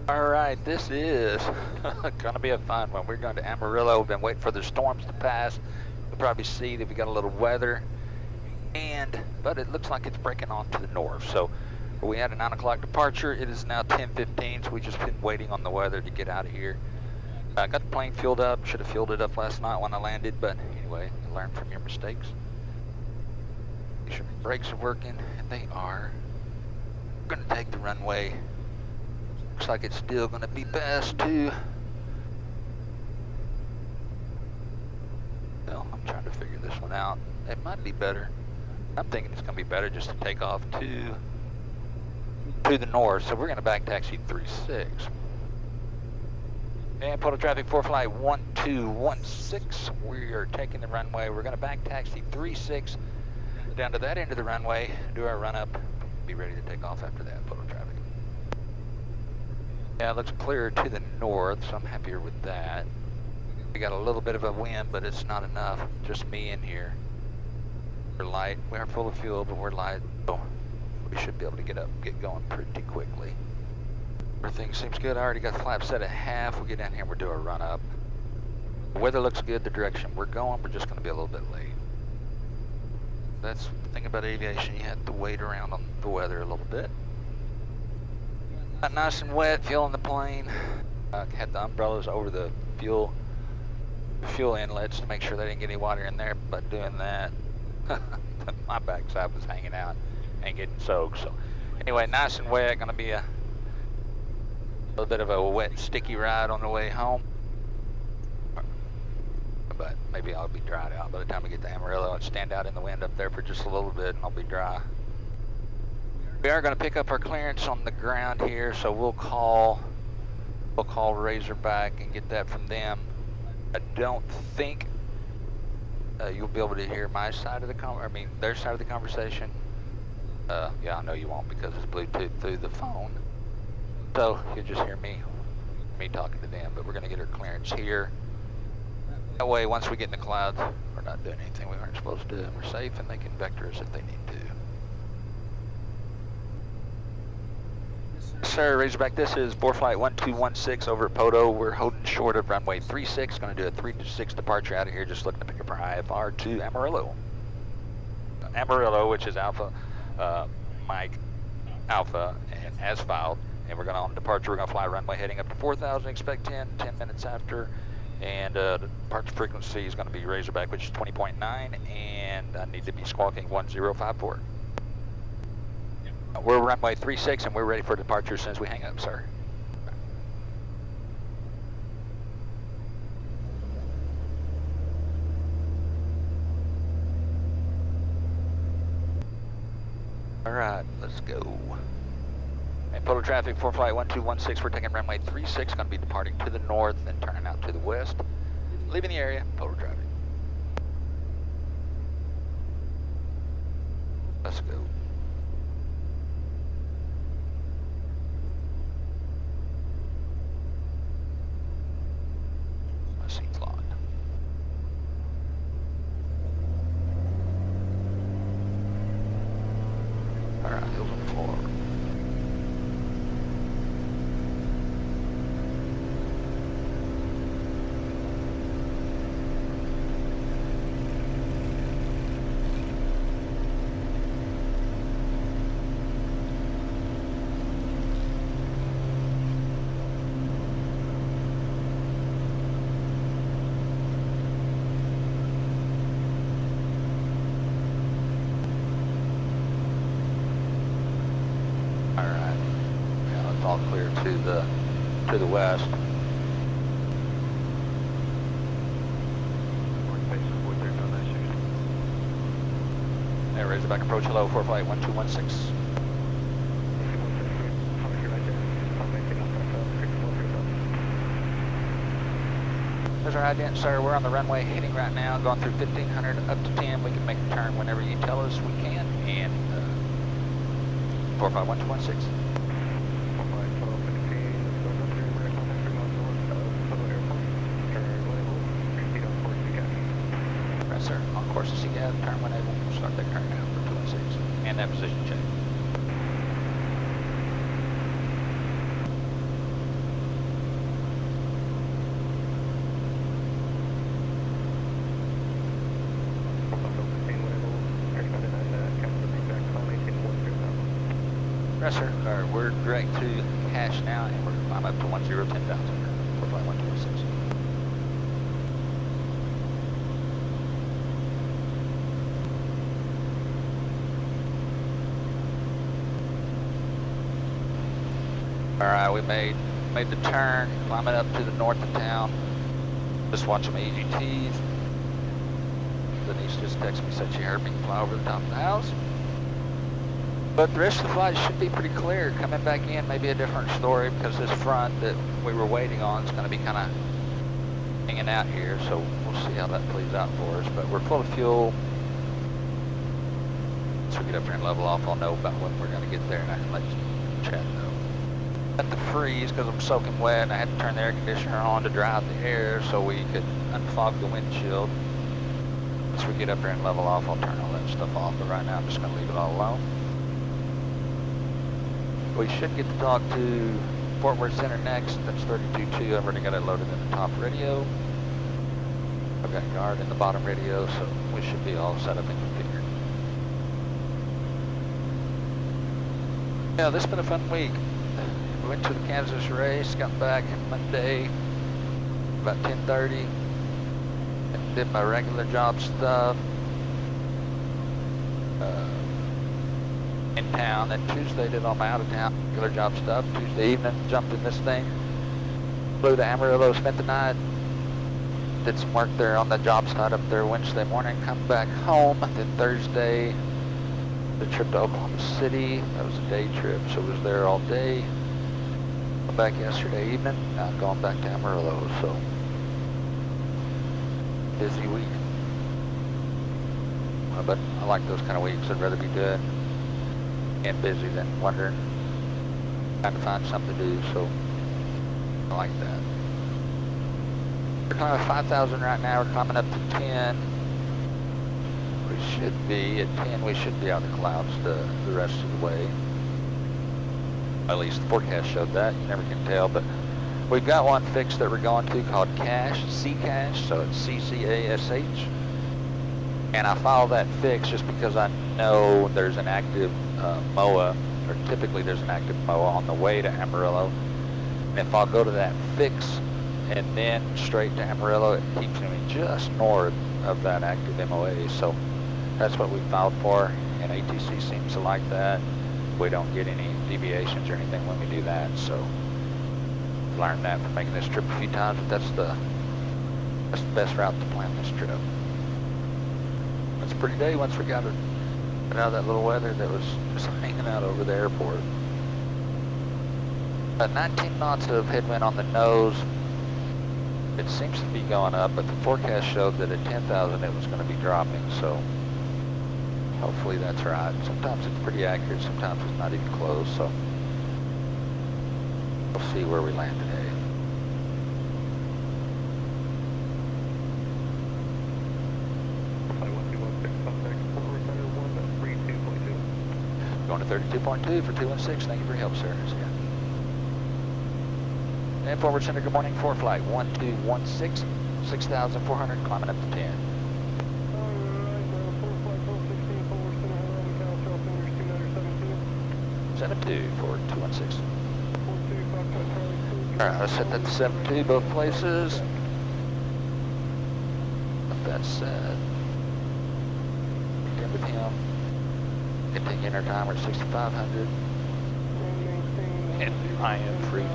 All right, this is going to be a fun one. We're going to Amarillo. We've been waiting for the storms to pass. You'll probably see that we got a little weather, but it looks like it's breaking off to the north. So we had a 9 o'clock departure. It is now 10:15, so we just been waiting on the weather to get out of here. I got the plane fueled up. Should have fueled it up last night when I landed, but anyway, learn from your mistakes. Make sure the brakes are working, and they are. We're going to take the runway. Looks like it's still going to be best to. Well, I'm trying to figure this one out. It might be better. I'm thinking it's going to be better just to take off to the north. So we're going to back taxi 36. And total traffic for flight 1216. We are taking the runway. We're going to back taxi 36 down to that end of the runway, do our run up, be ready to take off after that. Total traffic. Yeah, it looks clearer to the north, so I'm happier with that. We got a little bit of a wind, but it's not enough. Just me in here. We're light. We are full of fuel, but we're light. So we should be able to get going pretty quickly. Everything seems good. I already got the flap set at half. We'll get down here and we'll do a run up. The weather looks good. The direction we're going, we're just going to be a little bit late. That's the thing about aviation. You have to wait around on the weather a little bit. Got nice and wet, fueling the plane. Had the umbrellas over the fuel inlets to make sure they didn't get any water in there. But doing that, my backside was hanging out and getting soaked. So anyway, nice and wet. Gonna be a little bit of a wet and sticky ride on the way home. But maybe I'll be dried out by the time we get to Amarillo and stand out in the wind up there for just a little bit and I'll be dry. We are going to pick up our clearance on the ground here, so we'll call Razorback and get that from them. I don't think you'll be able to hear my side of the their side of the conversation. Yeah, I know you won't because it's Bluetooth through the phone. So you'll just hear me talking to them, but we're going to get our clearance here. That way, once we get in the clouds, we're not doing anything we weren't supposed to do, and we're safe, and they can vector us if they need to. Sir, Razorback, this is board flight 1216 over at Poto. We're holding short of runway 36. Going to do a 3-6 departure out of here. Just looking to pick up our IFR to Amarillo. Amarillo, which is Alpha, Mike, Alpha, and as filed. And we're going to on departure. We're going to fly runway heading up to 4,000. Expect 10 minutes after. And the departure frequency is going to be Razorback, which is 20.9. And I need to be squawking 1054. We're runway 36 and we're ready for departure as soon as we hang up, sir. All right, let's go. And total traffic for flight 1216, we're taking runway 36, going to be departing to the north and turning out to the west. Leaving the area, total traffic. Let's go. Seats locked. All right, heels on the floor. All clear to the west. There, Razorback approach, hello, for flight 1216. There's our ident, sir. We're on the runway heading right now, going through 1500 up to 10. We can make a turn whenever you tell us we can. And 45116. Sir, on course to CGAV, turn when able, we'll start that turn now for 26, and that position check. Yes, sir. We're direct to cash now, and I'm up to 1010,000. We're flying 126. All right, we made the turn, climbing up to the north of town. Just watching my EGTs. Denise just texted me, said she heard me fly over the top of the house. But the rest of the flight should be pretty clear. Coming back in may be a different story because this front that we were waiting on is going to be kind of hanging out here. So we'll see how that plays out for us. But we're full of fuel. Once we get up here and level off, I'll know about when we're going to get there, and I can let you chat know. At the freeze because I'm soaking wet, and I had to turn the air conditioner on to dry out the air so we could unfog the windshield. Once we get up here and level off, I'll turn all that stuff off, but right now I'm just going to leave it all alone. We should get to talk to Fort Worth Center next. That's 32.2. I've already got it loaded in the top radio. I've got guard in the bottom radio, so we should be all set up and configured. Yeah, this has been a fun week. We went to the Kansas race, got back Monday about 10:30, and did my regular job stuff in town. And Tuesday did all my out of town regular job stuff. Tuesday evening jumped in this thing, flew to Amarillo, spent the night, did some work there on the job site up there Wednesday morning, come back home. Then Thursday, the trip to Oklahoma City. That was a day trip, so I was there all day. Back yesterday evening, now I'm going back to Amarillo, so busy week. But I like those kind of weeks. I'd rather be doing and busy than wondering, trying to find something to do, so I like that. We're climbing 5,000 right now. We're climbing up to 10. We should be at 10. We should be out of the clouds the rest of the way. At least the forecast showed that. You never can tell, but we've got one fixed that we're going to called Cash, C-Cash, so it's C-C-A-S-H. And I follow that fix just because I know there's an active MOA, or typically there's an active MOA on the way to Amarillo. And if I'll go to that fix and then straight to Amarillo, it keeps me just north of that active MOA. So that's what we filed for, and ATC seems to like that. We don't get any deviations or anything when we do that, so learned that from making this trip a few times, but that's the best route to plan this trip. It's a pretty day once we got it out of that little weather that was just hanging out over the airport. 19 knots of headwind on the nose. It seems to be going up, but the forecast showed that at 10,000 it was going to be dropping, so hopefully that's right. Sometimes it's pretty accurate, sometimes it's not even close, so we'll see where we land today. Going to 32.2 for 216. Thank you for your help, sir. See ya. And Forward Center, good morning. For flight 1216, 6,400, climbing up to 10. 72 for 216. Alright, let's set that to 72 both places. With that said, again with him. Continue our timer at 6,500. And I am freezing.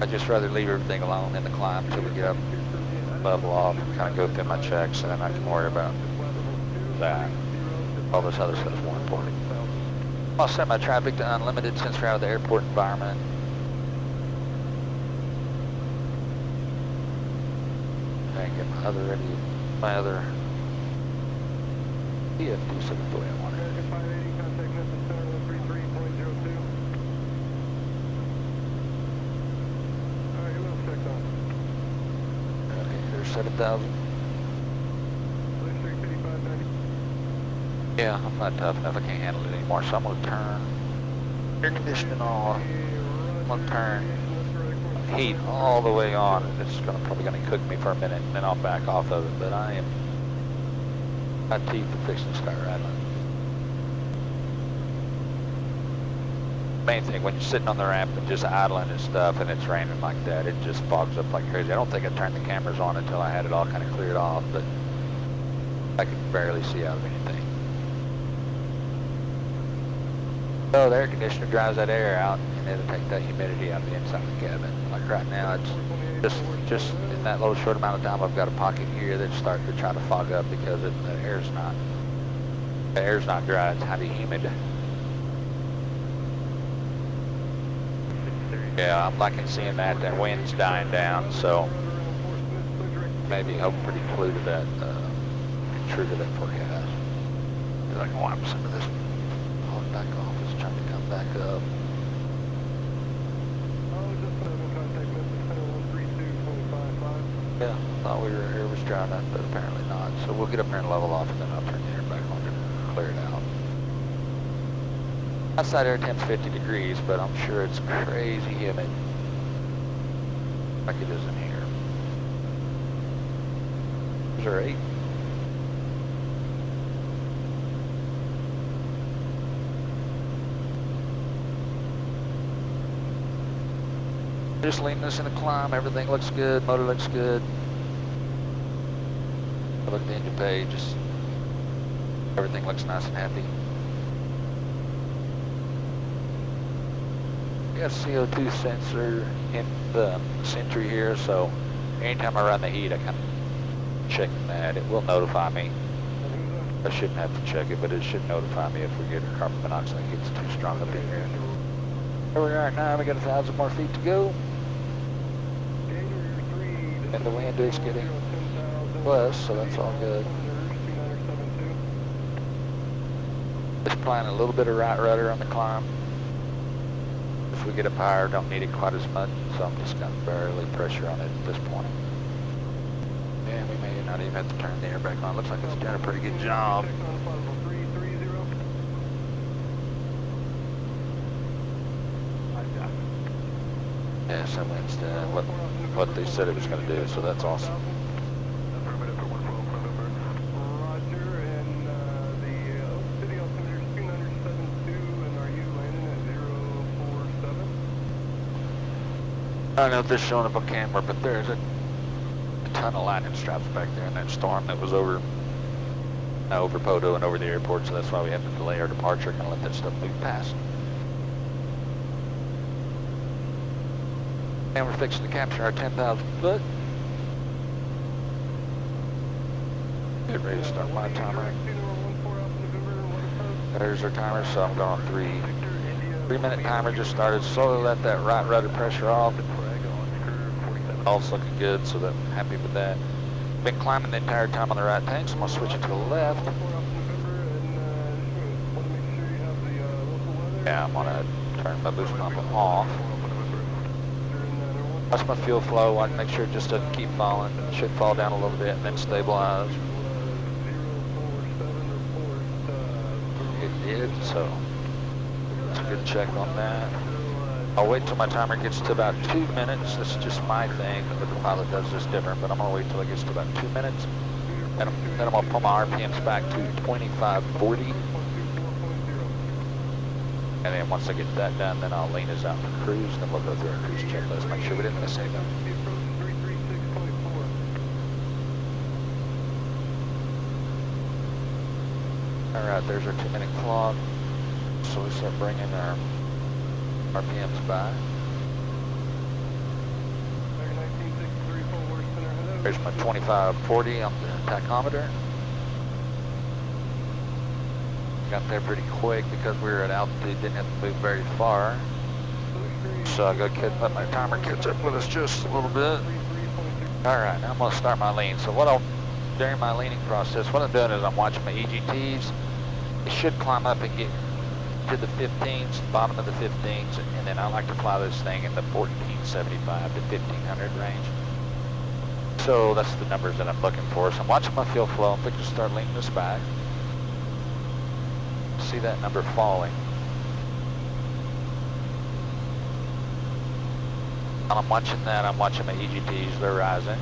I'd just rather leave everything alone in the climb until we get up, level off, kind of go through my checks, and then I can worry about that. All this other stuff is more important. I'll set my traffic to unlimited since we're out of the airport environment. And get my other ready, my other EFD set up the way I want it. Okay, here's 7,000. Yeah, I'm not tough enough. I can't handle it anymore, so I'm going to turn air conditioning on. I'm going to turn heat all the way on. It's probably going to cook me for a minute, and then I'll back off of it. But I am My teeth are fixing to start rattling. Main thing, when you're sitting on the ramp and just idling and stuff and it's raining like that, it just fogs up like crazy. I don't think I turned the cameras on until I had it all kind of cleared off, but I could barely see out of anything. So the air conditioner dries that air out and it'll take that humidity out of the inside of the cabin. Like right now, it's just in that little short amount of time, I've got a pocket here that's starting to try to fog up because the air's not dry, it's highly humid. Yeah, I'm liking seeing that the wind's dying down, so maybe hope pretty true to that forecast. I can wipe some of this on back off. It's trying to come back up. Yeah, thought we were air was dry enough, but apparently not. So we'll get up there and level off, and then I'll turn the air back on to clear it out. Outside air temp's 50 degrees, but I'm sure it's crazy humid, like it is in here. Is there 8? Just leaning us in a climb, everything looks good, motor looks good. I look at the engine page, just everything looks nice and happy. We got a CO2 sensor in the Sentry here, so anytime I run the heat, I kind of check that. It will notify me. I shouldn't have to check it, but it should notify me if we get carbon monoxide gets too strong up in here. Here we are at 9, we got 1,000 more feet to go. And the wind is getting west, so that's all good. Just applying a little bit of right rudder on the climb. If we get up higher, don't need it quite as much, so I'm just got barely pressure on it at this point. And we may not even have to turn the air back on. Looks like it's doing a pretty good job. Yeah, so wind's doing what they said it was going to do, so that's awesome. I don't know if this is showing up on camera, but there's a ton of lightning straps back there in that storm that was over Poto and over the airport, so that's why we have to delay our departure and let that stuff move past. And we're fixing to capture our 10,000 foot. Get ready to start my timer. There's our timer, so I'm going 3-minute timer just started. Slowly let that right rudder pressure off. All's looking good, so I'm happy with that. Been climbing the entire time on the right tank, so I'm gonna switch it to the left. Yeah, I'm gonna turn my boost pump off. Watch my fuel flow, I can make sure it just doesn't keep falling. It should fall down a little bit and then stabilize. It did, so that's a good check on that. I'll wait till my timer gets to about 2 minutes. This is just my thing, but the pilot does this different, but I'm gonna wait till it gets to about 2 minutes. And then I'm gonna pull my RPMs back to 2540. And then once I get that done, then I'll lean us out for cruise, and then we'll go through our cruise checklist, make sure we didn't miss anything. All right, there's our 2-minute clock. So we start bringing our RPMs by. There's my 2540 on the tachometer. Got there pretty quick because we were at altitude, didn't have to move very far. So I gotta let my timer catch up with us just a little bit. Alright, now I'm gonna start my lean. So during my leaning process, what I'm doing is I'm watching my EGTs. It should climb up and get to the 15s, bottom of the 15s, and then I like to fly this thing in the 1475 to 1500 range. So that's the numbers that I'm looking for. So I'm watching my fuel flow. I'm fixing to start leaning this back. See that number falling. While I'm watching that, I'm watching my EGTs, they're rising.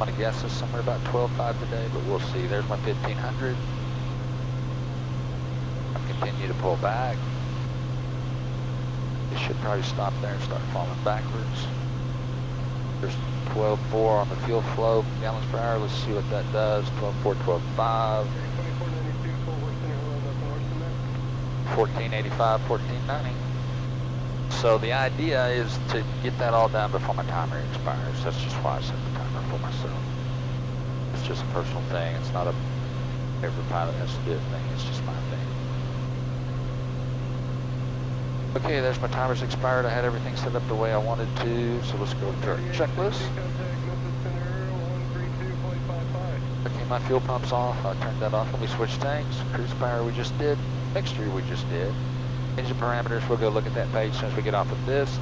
I'm gonna guess it's somewhere about 12.5 today, but we'll see. There's my 1500. I'll continue to pull back. It should probably stop there and start falling backwards. There's 12.4 on the fuel flow gallons per hour. Let's see what that does. 12.4, 12.5. 1485, 1490. So the idea is to get that all done before my timer expires. That's just why I set the timer for myself. It's just a personal thing. It's not a every pilot has to do it thing. It's just my thing. Okay, there's my timer's expired. I had everything set up the way I wanted to. So let's go to our checklist. Okay, my fuel pump's off. I turned that off. Let me switch tanks. Cruise power we just did. Mixture we just did. Engine parameters, we'll go look at that page as soon as we get off of this.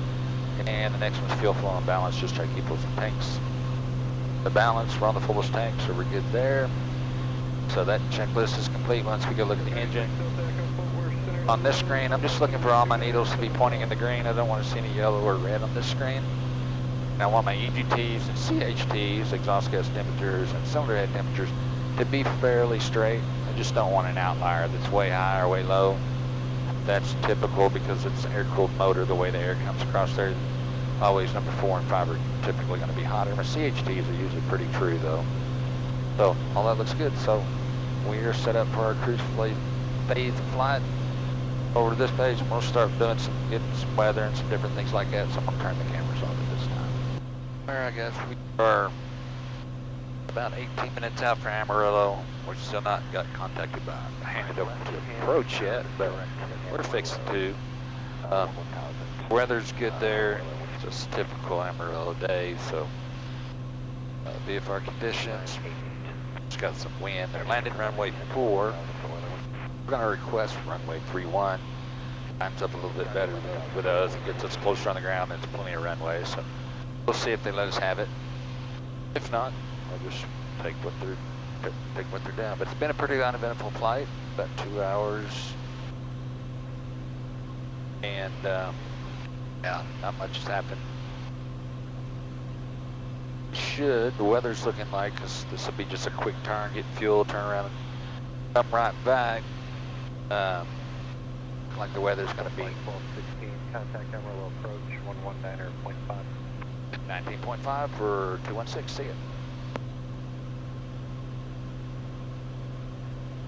And the next one's fuel flow and balance. Just try to keep those tanks. The balance, we're on the fullest tank, so we're good there. So that checklist is complete once we go look at the engine. On this screen, I'm just looking for all my needles to be pointing in the green. I don't want to see any yellow or red on this screen. And I want my EGTs and CHTs, exhaust gas temperatures and cylinder head temperatures, to be fairly straight. I just don't want an outlier that's way high or way low. That's typical because it's an air-cooled motor. The way the air comes across there, always number 4 and 5 are typically going to be hotter. My CHTs are usually pretty true though. So all that looks good. So we are set up for our cruise phase flight. Over to this page, and we'll start doing getting some weather and some different things like that. So I'm gonna turn the cameras on at this time. There, I guess we are about 18 minutes out for Amarillo. We're still not got contacted by handed over to approach yet, but we're fixing to. Weather's good there. Just typical Amarillo day. So VFR conditions. Just got some wind. They're landing runway 4. We're going to request runway 31. Lines up a little bit better with us. It gets us closer on the ground. There's plenty of runway, so we'll see if they let us have it. If not, we'll just take what they're doing. But it's been a pretty uneventful flight, about 2 hours, and yeah, not much has happened. The weather's looking like this will be just a quick turn, get fuel, turn around, and come right back. Like the weather's going to be 1216, contact Amarillo approach 119.5. 19.5 for 216, see it.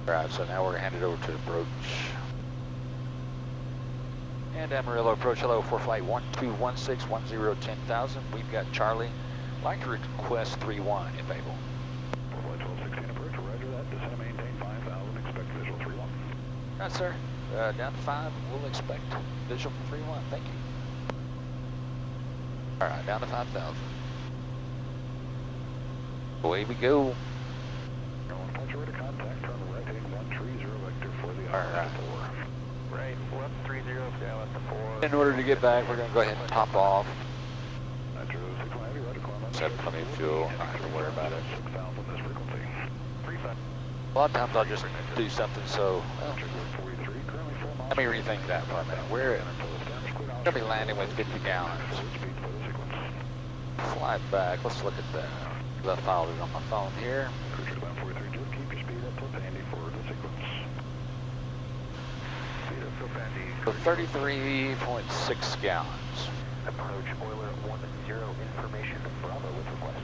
Alright, so now we're handed over to approach. And Amarillo approach, hello, for flight 1216, 10,000. We've got Charlie. Like to request 31 if able. Flight 1216 approach, roger that. Descend and maintain 5,000, expect visual 31. Right, sir. Down to 5, we'll expect visual for 31, thank you. Alright, down to 5,000. Away we go. Once you're ready to contact, turn right heading 130 vector for the Alright. 4. Right, 130 down at the 4. In order to get back, we're going to go ahead and top off. Metro 690, right Clemens. Have plenty of fuel, not have to worry about it. 6,000 this frequency. 35. A lot of times I'll just do something so, well, 43, currently 4 miles. let me rethink that for a minute. We're going to be landing with 50 gallons. Speed for the sequence. Fly back, let's look at that. I filed it on my phone here. Cruiser to bound 43, just keep your speed up to Pandy for the sequence. Speed up to Pandy. So 33.6 gallons. Approach Oiler 10, information Bravo with request.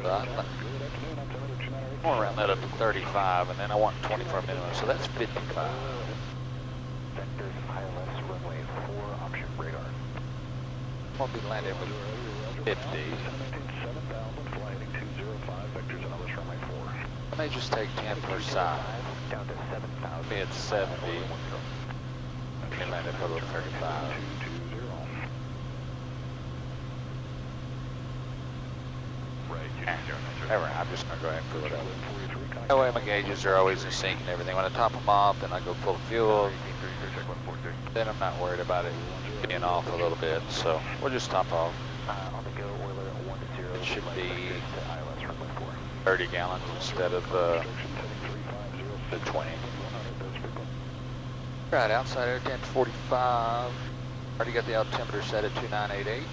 Good afternoon, I'm Senator Chinari. I want to round that up to 35, and then I want 24 minimum, so that's 55. Vectors ILS runway 4 option radar. I'm going to be landing with 50. 7,000, fly heading 205, vectors and others runway 4. I may just take 10 per side. Down to 7,000. Me at 70. I can land at total 35. 220. Alright, I'm just going to go ahead and fill it up. That way my gauges are always in sync and everything. When I top them off, then I go full of fuel. Then I'm not worried about it being off a little bit, so we'll just top off. On the go, Oiler 10. It should be 30 gallons instead of the 20. Right, outside air temp 45. Already got the altimeter set at 2988.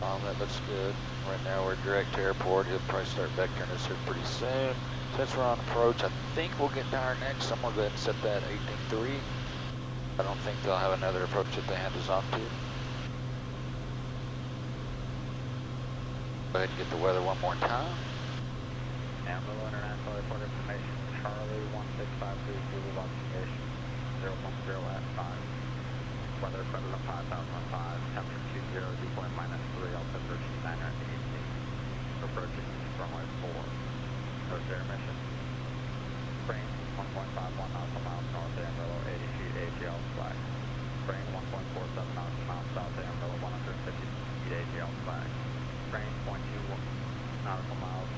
That looks good. Right now we're direct to airport. He'll probably start vectoring us here pretty soon. Since we're on approach, I think we'll get power next. I'm gonna go ahead and set that 18.3. I don't think they'll have another approach that they hand us off to. Go ahead and get the weather one more time. Amarillo International Airport information. Charlie 1653 Zulu observation 010 at 5. Weather equivalent 5005. Temperature 20, dew point -3, altimeter 980. Approaching runway 4. North air mission. Brain 1.51 nautical miles north Amarillo, 80 feet AGL flag. Brain 1.47 nautical miles south Amarillo, 150 feet AGL flag. Brain 0.2 nautical miles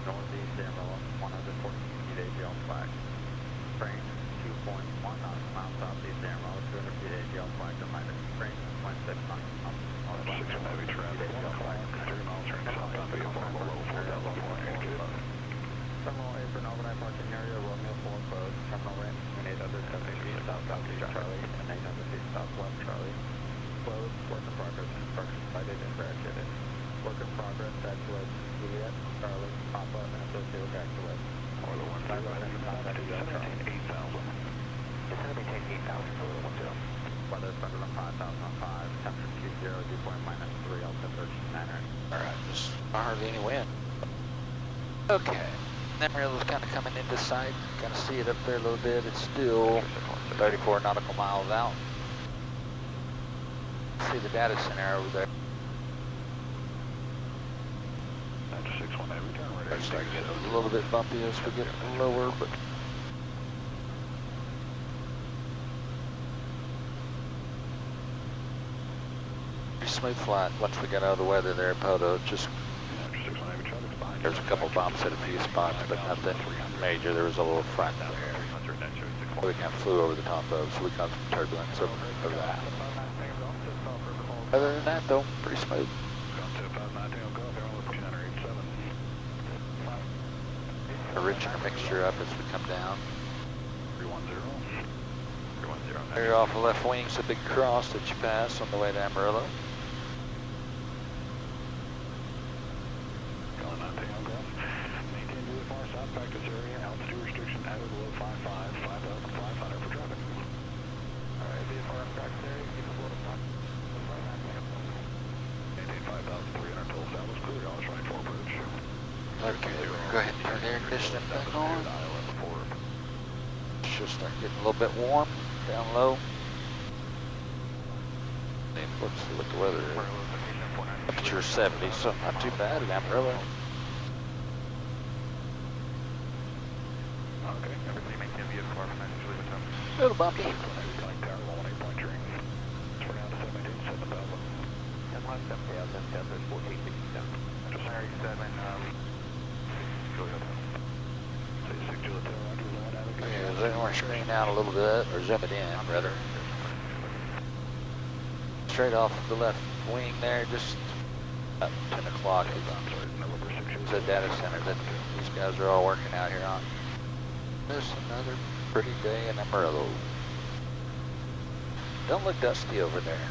northeast Amarillo, 140 feet AGL flag. Brain 2.1 nautical miles southeast Amarillo, 200 feet AGL flag. Reminder. Brain 2.6 nautical miles northwest Amarillo, 200 feet AGL flag. 3 miles turning south on VFR below 4,400 feet. Terminal apron overnight parking area, Romeo 4 closed. Terminal range between 870 feet south southeast Charlie and 800 feet southwest Charlie. Closed. Work in progress. Construction sited and barricaded. Work in progress. Actuate Juliet, Charlie, Papa, and associated with actuate. Or the 1 0 heading to 8,000. It's going to maintain 8,000 for the 10. Weather equivalent 5005. Temperature 20, dew point -3, altimeter 900. Alright, just hardly any wind. Okay. Amarillo's kind of coming into sight. Kind of see it up there a little bit. It's still 34 nautical miles out. See the data center over there. 961 heavy, turn right It's starting to get a little bit bumpy as we get lower, but pretty smooth flight once we got out of the weather there at Poto. Just there's a couple bumps at a few spots, but nothing major. There was a little front there we kind of flew over the top of, so we got some turbulence over that. Other than that, though, pretty smooth. Enriching our mixture up as we come down. 310. There off the left wing's a big cross that you pass on the way to Amarillo. Maintain VFR south practice area, altitude restriction added below 55, 5,500 for traffic. Alright, VFR practice area, keep it below 5. Maintain 5,300 total established, clear, all right for approach. Okay, go ahead and turn the air conditioning back on. Should start getting a little bit warm, down low. Then let's see what the weather is. Temperature 70, so not too bad at Amarillo. Okay, everybody maintain VFR from A little bumpy. tower, 18.3. For now, to maintain 7,000. 10 there's 1467. Just Harry 7, Juliet. Say 6 Juliet, roger that, Yeah, zoom our screen out a little bit, or zoom it in, rather. Straight off the left wing there, just about 10 o'clock is the data center that these guys are all working out here on. This another pretty day in Amarillo. Don't look dusty over there.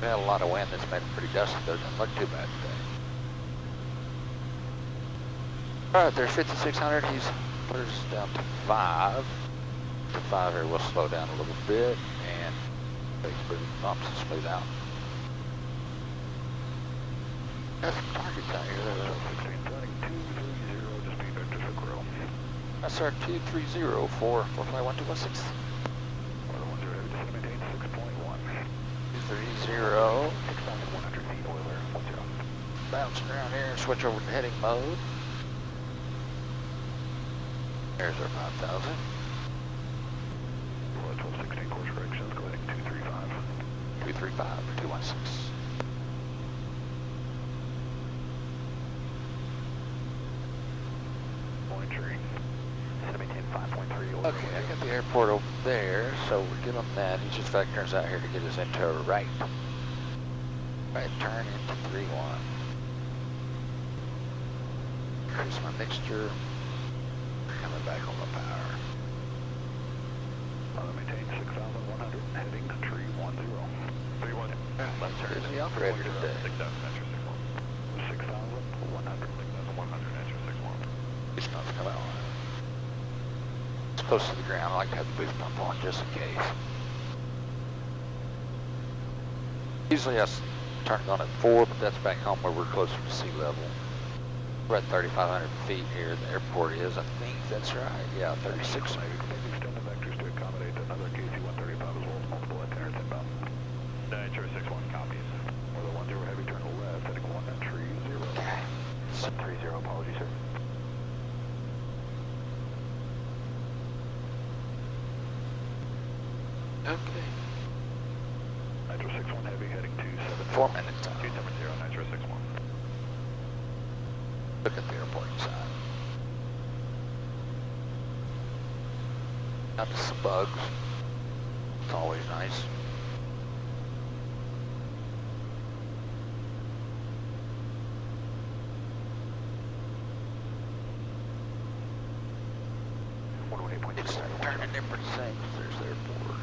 We had a lot of wind that's made it pretty dusty, but it doesn't look too bad today. Alright, there's 5,600. He's put us down to 5. The 5 here will slow down a little bit, and takes pretty bumps to smooth out. Got some targets out here. 16, turning 230, just be vector for grill. That's our 230 for fly 1216. Order 10, just maintain 6.1. 230. 6,100 feet, oiler, 10. Bouncing around here and switch over to heading mode. There's our 5,000. 1216 course corrections, go ahead 235. 235 or 216. Point tree. Just maintain 5.3. Okay, I got the airport over there, so we're good on that. He's just vectoring us out here to get us into a right. Right turn into 3-1. Increase my mixture. Coming back on the power. Maintain 6,100, heading tree 10. 3-1. Let's turn the operator today. 6,000. Boost pump's coming on. It's close to the ground. I like to have the boost pump on just in case. Usually I turn it on at 4, but that's back home where we're closer to sea level. We're at 3,500 feet here. The airport is, I think that's right. Yeah, 36. Maybe extend the vectors to accommodate another KC-135 as well as multiple antennas inbound. Nitro 61 copies. Or the 10 heavy turn to the left, heading 130. Okay. 130, apologies, sir. Okay. Nitro 61 heavy heading 270. 4 minutes. 270, Nitro 61. Look at the airport inside. Notice some bugs. It's always nice. It's turning there pretty soon because there's the airport.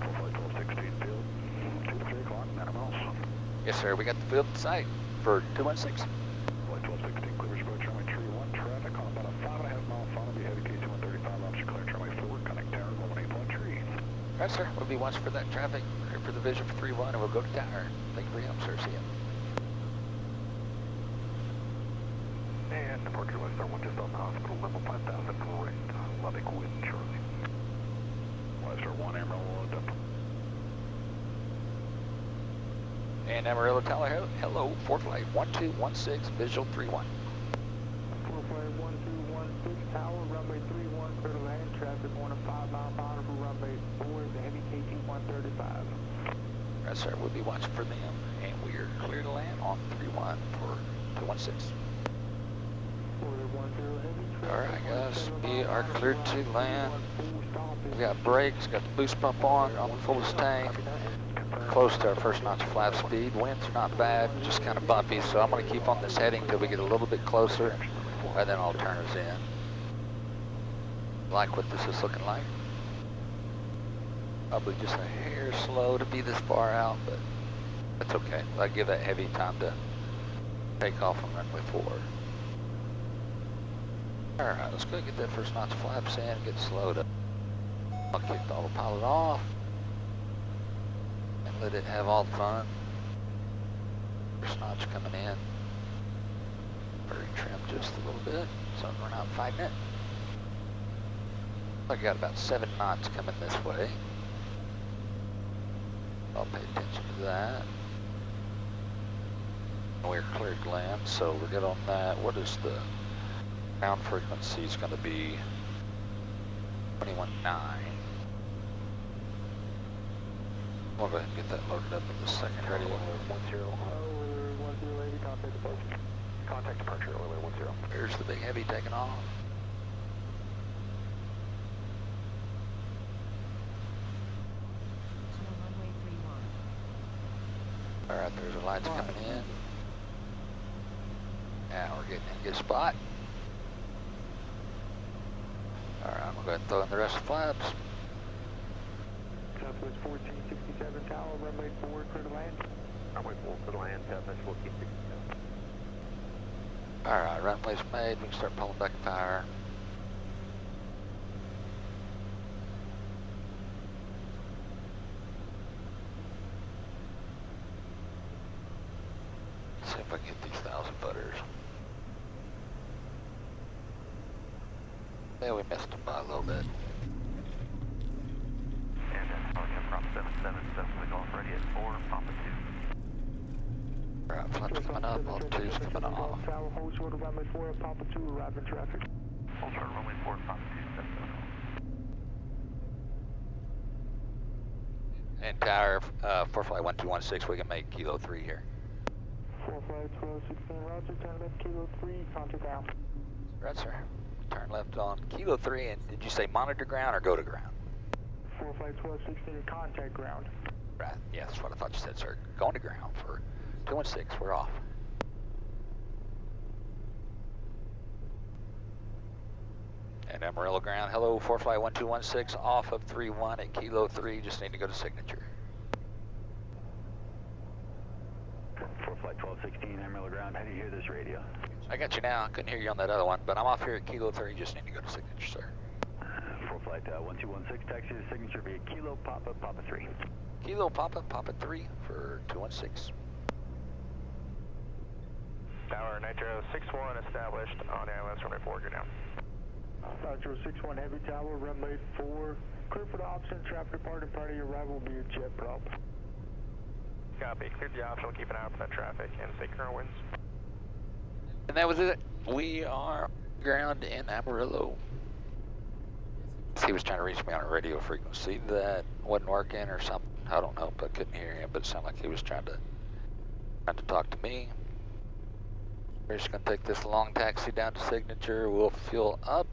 Full flight 1216 field. 2 to 3 o'clock, 9 miles. Yes, sir. We got the field in sight for 216. Flight 1216, clear approach runway 31, traffic on about a 5.5 mile funnel, be heavy KC-135, option clear, runway 4, connect tower, 118.3. Right, sir. We'll be watching for that traffic, or for the vision for 31, and we'll go to tower. Thank you for your help, sir. See ya. And departure left star 1 just on the hospital, level 5,000 right, Lubbock wind, Charlie. Left star 1, Amarillo, dump. And Amarillo Tower, hello, 4 flight 1216, visual 31. 4 flight 1216, tower, runway 31, clear to land, traffic on a 5 mile boundary for runway 4, the heavy KC-135. Right, sir. We'll be watching for them, and we are clear to land on 31 for 216. All right, guys, we are cleared to land. We got brakes, got the boost pump on the fullest tank. Close to our first notch of flap speed. Winds are not bad, just kind of bumpy, so I'm going to keep on this heading until we get a little bit closer, and then I'll turn us in. Like what this is looking like. Probably just a hair slow to be this far out, but that's okay. I give that heavy time to take off on runway 4. All right, let's go get that first notch of flaps in and get slowed up. I'll kick the autopilot off and let it have all the fun. First notch coming in. Very trimmed just a little bit, so we're not fighting it. I got about 7 knots coming this way. I'll pay attention to that. We're cleared to land, so we're good on that. What is the ground frequency? Is going to be 21.9. I'll go ahead and get that loaded up in the second radio. 10. 1080, contact departure. Contact departure, runway 10. Here's the big heavy taking off. All right, there's the lights coming in. Now we're getting in a good spot. All right, I'm gonna go ahead and throw in the rest of the flaps. Southwest 1467 tower, runway 4, clear to land. Runway 4 for the land, Southwest 1467. All right, runway's made. We can start pulling back the power. See if I can get these 1,000 footers. Yeah, we missed them by a little bit. And departure from 777, we off ready at 4, Papa 2. Alright, flaps coming up, all 2's coming off. Tower, hold short of runway 4, Papa 2, arriving traffic. Hold short runway 4, Papa 2, 770. And tower, 4 flight 1216, we can make Kilo 3 here. 4 flight 1216, roger, turn left, Kilo 3, contact ground. Right, sir. Turn left on Kilo 3, and did you say monitor ground or go to ground? 4 flight 1216, contact ground. Right, yeah, that's what I thought you said, sir. Going to ground for 216, we're off. And Amarillo ground, hello, 4 flight 1216, off of 31 at Kilo 3, just need to go to signature. 4 flight 1216, Amarillo ground, how do you hear this radio? I got you now. I couldn't hear you on that other one, but I'm off here at Kilo 3. Just need to go to signature, sir. For flight 1216, taxi to signature via Kilo Papa Papa 3. Kilo Papa Papa 3 for 216. Tower Nitro 61 established on ambulance runway 4, go down. Nitro 61 Heavy Tower, runway 4. Clear for the option, traffic departing prior to your arrival will be a jet prop. Copy, cleared the optional, keep an eye out for that traffic and stay current winds. And that was it. We are on the ground in Amarillo. He was trying to reach me on a radio frequency that wasn't working or something. I don't know, but I couldn't hear him. But it sounded like he was trying to talk to me. We're just gonna take this long taxi down to signature. We'll fuel up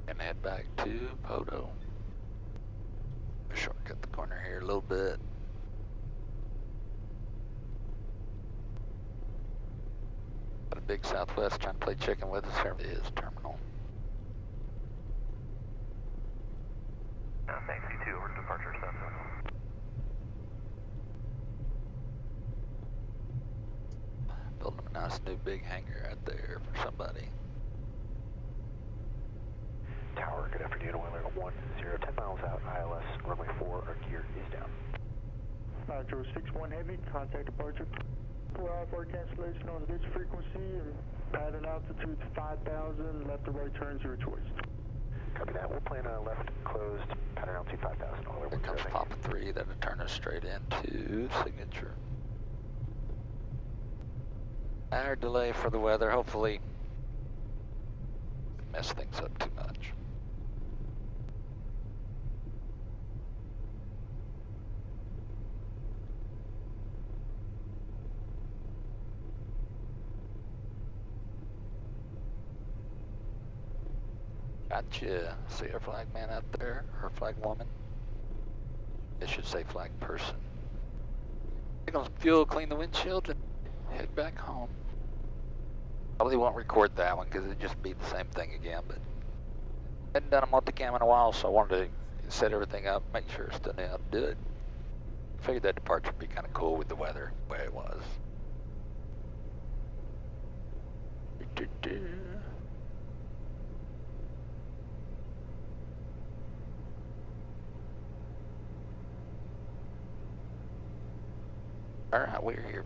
and head back to Poto. Shortcut the corner here a little bit. Got a big Southwest trying to play chicken with us. There it is, terminal. Thanks, C2, over to departure stuff. Building a nice new big hangar out there for somebody. Tower, good afternoon, Oiler 10, 10 miles out, ILS, runway 4, our gear is down. Nitro 61 Heavy, contact departure. 4 hour cancellation on this frequency and pattern altitude 5,000, left or right turns your choice. Copy that, we'll plan left closed, pattern altitude 5,000, Oiler Here 10. comes Papa 3, that'll turn us straight into signature. Hour delay for the weather, hopefully mess things up too much. Gotcha. See our flag man out there, or flag woman. It should say flag person. Take on some fuel, clean the windshield, and head back home. Probably won't record that one because it'd just be the same thing again, but I hadn't done a multicam in a while, so I wanted to set everything up, make sure I still knew how to do it. Figured that departure would be kind of cool with the weather, the way it was. Alright, we're here.